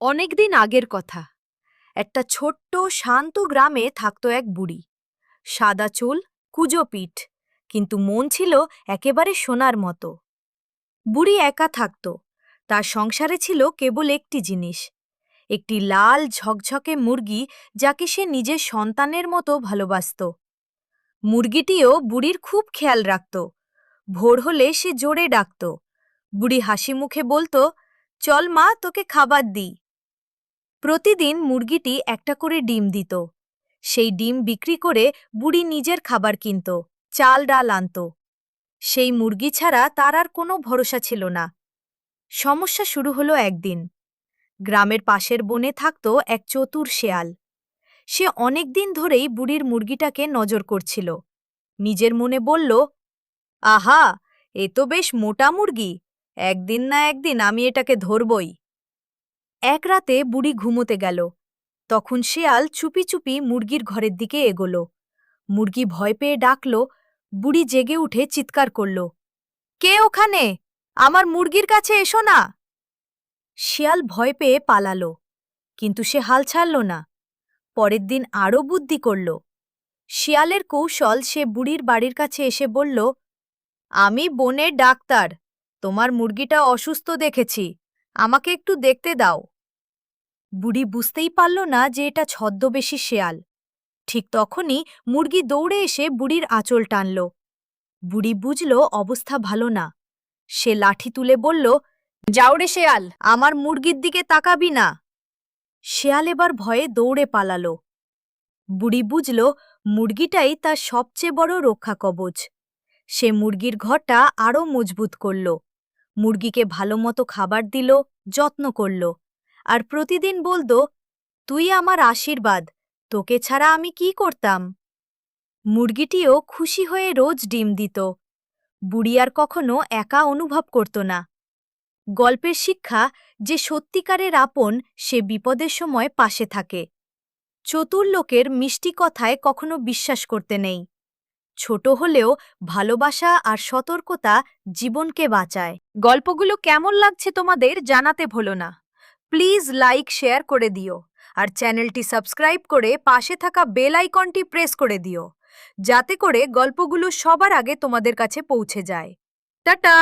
অনেকদিন আগের কথা। একটা ছোট্ট শান্ত গ্রামে থাকত এক বুড়ি। সাদা চুল, কুঁজো পিঠ, কিন্তু মন ছিল একেবারে সোনার মতো। বুড়ি একা থাকত। তার সংসারে ছিল কেবল একটি জিনিস, একটি লাল ঝকঝকে মুরগি, যাকে সে নিজের সন্তানের মতো ভালোবাসত। মুরগিটিও বুড়ির খুব খেয়াল রাখত। ভোর হলে সে জোরে ডাকত। বুড়ি হাসি মুখে বলতো, চল মা, তোকে খাবার দিই। প্রতিদিন মুরগিটি একটা করে ডিম দিত। সেই ডিম বিক্রি করে বুড়ি নিজের খাবার কিনত, চাল ডাল আনত। সেই মুরগি ছাড়া তার আর কোনো ভরসা ছিল না। সমস্যা শুরু হলো একদিন। গ্রামের পাশের বনে থাকত এক চতুর শেয়াল। সে অনেক দিন ধরেই বুড়ির মুরগিটাকে নজর করছিল। নিজের মনে বলল, আহা, এ তো বেশ মোটা মুরগি, একদিন না একদিন আমি এটাকে ধরবই। এক রাতে বুড়ি ঘুমোতে গেল। তখন শেয়াল চুপি চুপি মুরগির ঘরের দিকে এগোল। মুরগি ভয় পেয়ে ডাকল। বুড়ি জেগে উঠে চিৎকার করল, কে ওখানে? আমার মুরগির কাছে এসো না। শিয়াল ভয় পেয়ে পালালো, কিন্তু সে হাল ছাড়ল না। পরের দিন আরও বুদ্ধি করল। শিয়ালের কৌশল, সে বুড়ির বাড়ির কাছে এসে বলল, আমি বনের ডাক্তার, তোমার মুরগিটা অসুস্থ দেখেছি, আমাকে একটু দেখতে দাও। বুড়ি বুঝতেই পারল না যে এটা ছদ্মবেশী শেয়াল। ঠিক তখনই মুরগি দৌড়ে এসে বুড়ির আঁচল টানল। বুড়ি বুঝল অবস্থা ভালো না। সে লাঠি তুলে বলল, যাও রে শেয়াল, আমার মুরগির দিকে তাকাবি না। শেয়াল এবার ভয়ে দৌড়ে পালালো। বুড়ি বুঝল মুরগিটাই তার সবচেয়ে বড় রক্ষা কবচ। সে মুরগির ঘরটা আরও মজবুত করল। মুরগিকে ভালোমতো খাবার দিল, যত্ন করল, আর প্রতিদিন বলল, তুই আমার আশীর্বাদ, তোকে ছাড়া আমি কি করতাম। মুরগিটিও খুশি হয়ে রোজ ডিম দিত। বুড়ি আর কখনো একা অনুভব করত না। গল্পের শিক্ষা, যে সত্যিকারের আপন সে বিপদের সময় পাশে থাকে। চতুর লোকের মিষ্টি কথায় কখনো বিশ্বাস করতে নেই। ছোট হলেও ভালোবাসা আর সতর্কতা জীবনকে বাঁচায়। গল্পগুলো কেমন লাগছে তোমাদের জানাতে ভুলো না। প্লিজ লাইক শেয়ার করে দিও, আর চ্যানেলটি সাবস্ক্রাইব করে পাশে থাকা বেল আইকনটি প্রেস করে দিও, যাতে করে গল্পগুলো সবার আগে তোমাদের কাছে পৌঁছে যায়। টাটা।